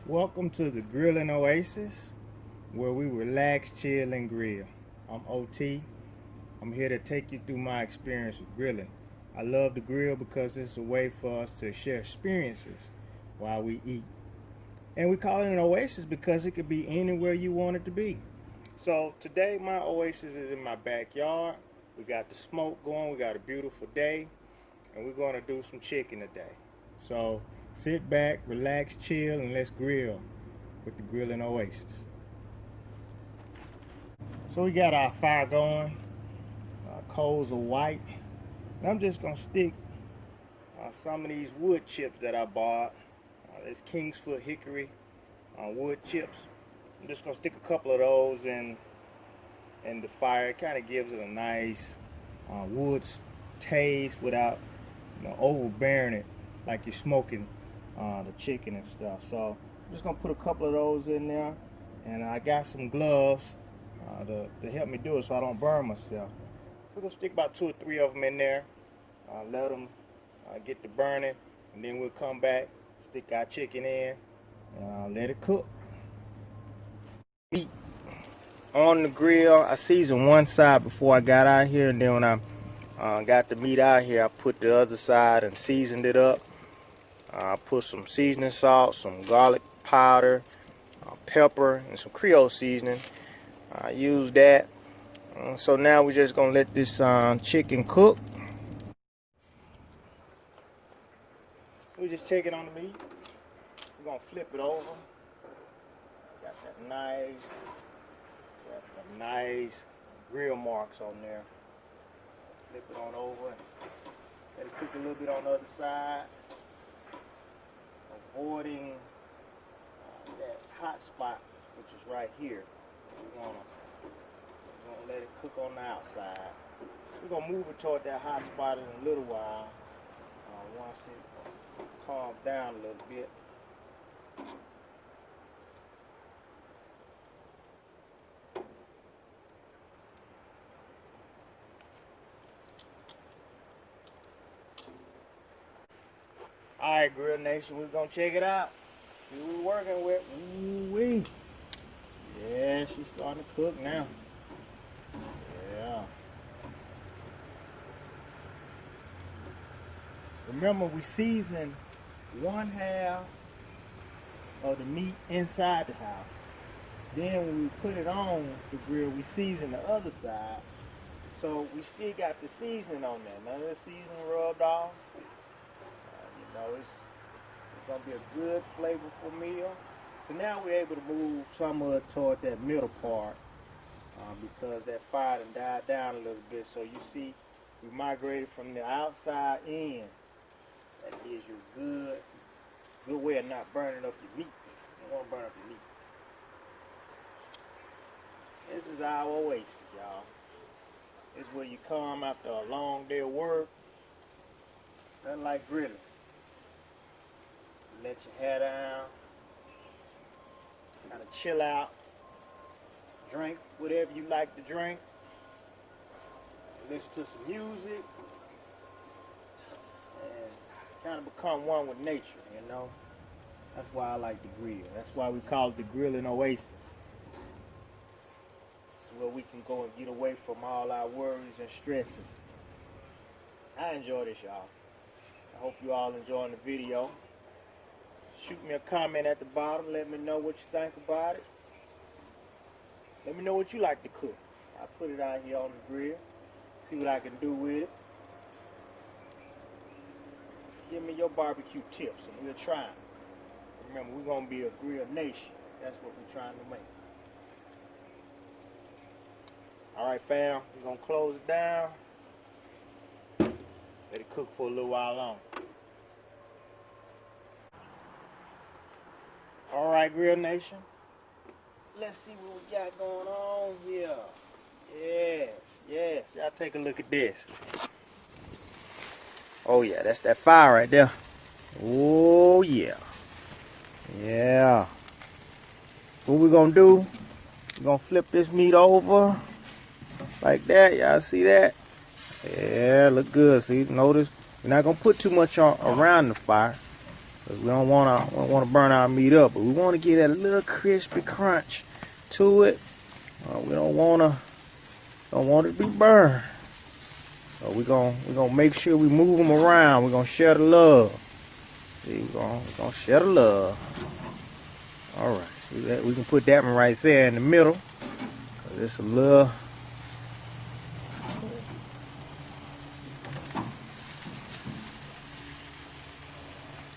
Welcome to the Grilling Oasis, where we relax, chill, and grill. I'm OT. I'm here to take you through my experience with grilling. I love to grill because it's a way for us to share experiences while we eat. And we call it an oasis because it could be anywhere you want it to be. So today my oasis is in my backyard. We got the smoke going, we got a beautiful day, and we're going to do some chicken today. So sit back, relax, chill, and let's grill with the Grilling Oasis. So we got our fire going. Our coals are white. And I'm just going to stick some of these wood chips that I bought. There's Kingsfoot hickory wood chips. I'm just going to stick a couple of those in the fire. It kind of gives it a nice wood taste without overbearing it like you're smoking the chicken and stuff. So I'm just gonna put a couple of those in there, and I got some gloves to help me do it so I don't burn myself. We're gonna stick about 2 or 3 of them in there, let them get to burning, and then we'll come back, stick our chicken in, and let it cook. Meat on the grill. I seasoned one side before I got out here, and then when I got the meat out here, I put the other side and seasoned it up. I put some seasoning salt, some garlic powder, pepper, and some Creole seasoning. I used that. So now we're just going to let this chicken cook. We just check it on the meat. We're going to flip it over. Got that nice grill marks on there. Flip it on over. Let it cook a little bit on the other side. Avoiding that hot spot, which is right here. We're gonna let it cook on the outside. We're gonna move it toward that hot spot in a little while. Once it calms down a little bit. Alright, Grill Nation, we're gonna check it out. See what we're working with. Ooh-wee. Yeah, she's starting to cook now. Yeah. Remember, we seasoned 1/2 of the meat inside the house. Then when we put it on the grill, we season the other side. So we still got the seasoning on there. None of the seasoning rubbed off. It's going to be a good, flavorful meal. So now we're able to move some of it toward that middle part because that fire done died down a little bit. So you see, we migrated from the outside in. That gives you a good way of not burning up your meat. You don't want to burn up your meat. This is our oasis, y'all. This is where you come after a long day of work. Nothing like grilling. Let your hair down, kind of chill out, drink whatever you like to drink, listen to some music, and kind of become one with nature, you know. That's why I like to grill. That's why we call it the Grilling Oasis. It's where we can go and get away from all our worries and stresses. I enjoy this, y'all. I hope you all enjoying the video. Shoot me a comment at the bottom. Let me know what you think about it. Let me know what you like to cook. I put it out here on the grill. See what I can do with it. Give me your barbecue tips and we'll try them. Remember, we're going to be a grill nation. That's what we're trying to make. Alright, fam. We're going to close it down. Let it cook for a little while longer. Alright, Grill Nation. Let's see what we got going on here. Yes. Y'all take a look at this. Oh yeah, that's that fire right there. Oh yeah. Yeah. What we're gonna do, we're gonna flip this meat over like that. Y'all see that? Yeah, look good. See, notice we're not gonna put too much on around the fire. 'Cause we don't wanna burn our meat up, but we wanna get that little crispy crunch to it. We don't want it to be burned. So we're gonna make sure we move them around. We're gonna share the love. See, we're gonna share the love. All right, see that? We can put that one right there in the middle. 'Cause it's a little.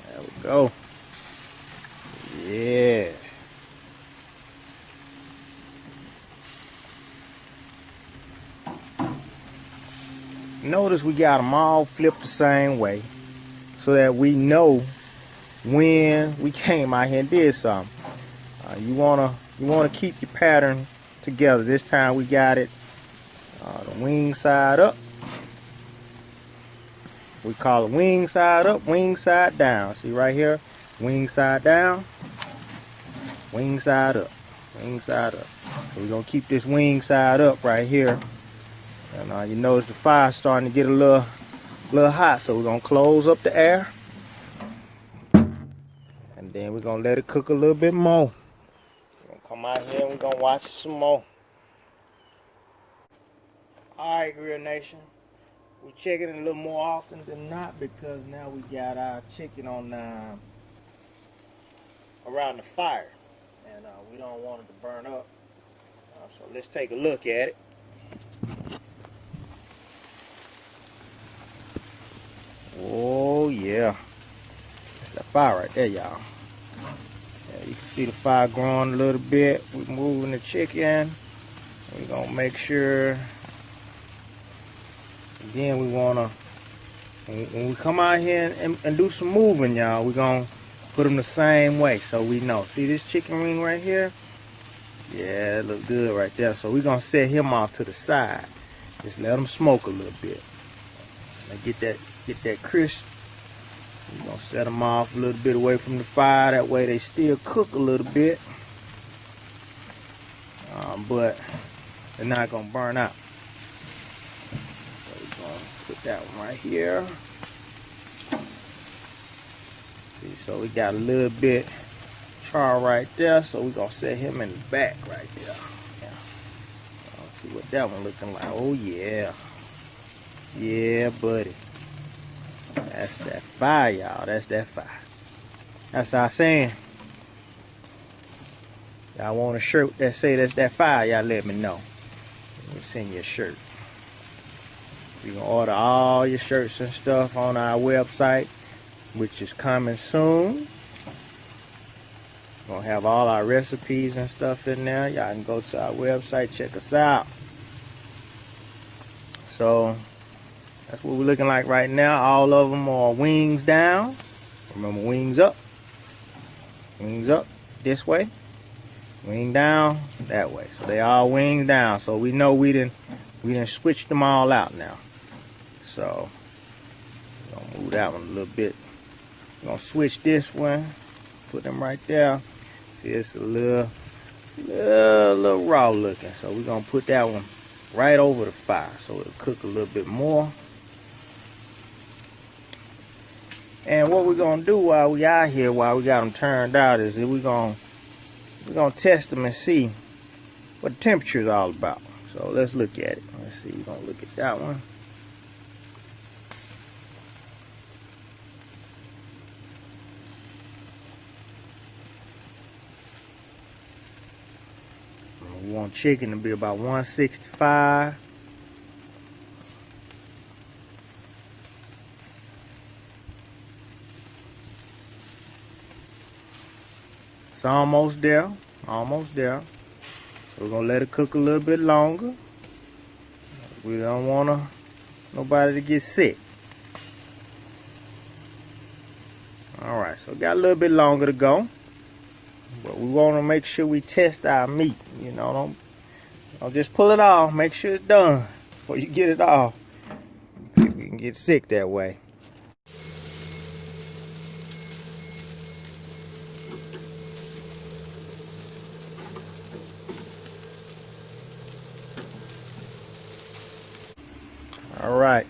There we go. Yeah. Notice we got them all flipped the same way so that we know when we came out here and did something. You wanna keep your pattern together. This time we got it the wing side up. We call it wing side up, wing side down. See right here, wing side down, wing side up, wing side up. So we're gonna keep this wing side up right here. And you notice the fire's starting to get a little hot, so we're gonna close up the air, and then we're gonna let it cook a little bit more. We're gonna come out here and we're gonna watch it some more. All right, Grill Nation, we check it a little more often than not because now we got our chicken on around the fire, and we don't want it to burn up. So let's take a look at it. Oh yeah, that's that fire right there, y'all. Yeah, you can see the fire growing a little bit. We're moving the chicken. We're gonna make sure. Again, we wanna when we come out here and do some moving, y'all, we're gonna put them the same way so we know. See this chicken wing right here? Yeah, it look good right there. So we're gonna set him off to the side. Just let him smoke a little bit. And get that crisp. We're gonna set them off a little bit away from the fire. That way they still cook a little bit, but they're not gonna burn out. So we're gonna put that one right here. See, so we got a little bit char right there. So we're gonna set him in the back right there. Yeah. Let's see what that one looking like. Oh yeah. Yeah, buddy. That's that fire, y'all. That's that fire. That's our saying. Y'all want a shirt that say that's that fire, y'all let me know. We'll send you a shirt. You can order all your shirts and stuff on our website, which is coming soon. We're gonna have all our recipes and stuff in there. Y'all can go to our website, check us out. So that's what we're looking like right now. All of them are wings down. Remember, wings up this way, wing down that way. So they all wings down. So we know we didn't switch them all out now. So we're gonna move that one a little bit. We're gonna switch this one, put them right there. See, it's a little raw looking. So we're gonna put that one right over the fire so it'll cook a little bit more. And what we're gonna do while we out here, while we got them turned out, is that we're gonna test them and see what the temperature is all about. So let's look at it. Let's see. We're gonna look at that one. We want chicken to be about 165. It's almost there, almost there. We're gonna let it cook a little bit longer. We don't want nobody to get sick. All right, so we got a little bit longer to go, but we want to make sure we test our meat. You know, don't just pull it off. Make sure it's done before you get it off. You can get sick that way. All right,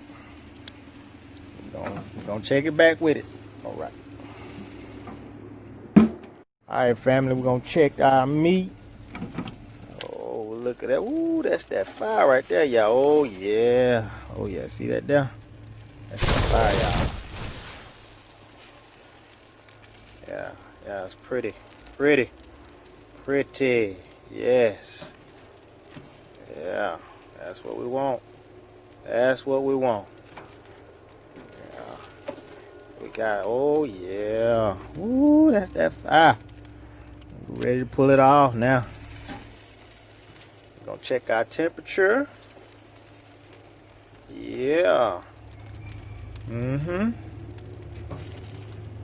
we're gonna check it back with it. All right. Alright, family, we're gonna check our meat. Oh, look at that. Ooh, that's that fire right there, y'all. Oh, yeah. Oh, yeah. See that there? That's that fire, y'all. Yeah, yeah, it's pretty. Pretty. Pretty. Yes. Yeah, that's what we want. That's what we want. Yeah. We got, oh, yeah. Ooh, that's that fire. We're ready to pull it off now. We're gonna check our temperature. Yeah.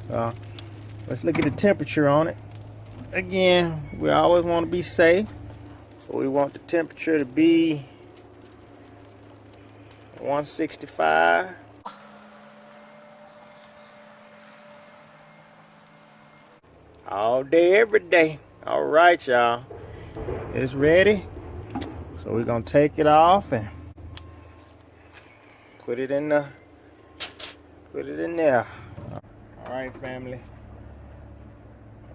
So let's look at the temperature on it. Again, we always want to be safe. So we want the temperature to be 165. All day, every day. All right, y'all. It's ready. So we're gonna take it off and put it in there. All right, family.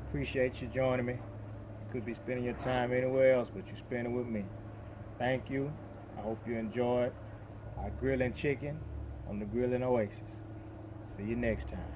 Appreciate you joining me. You could be spending your time anywhere else, but you're spending it with me. Thank you. I hope you enjoyed our grilling chicken on the Grilling Oasis. See you next time.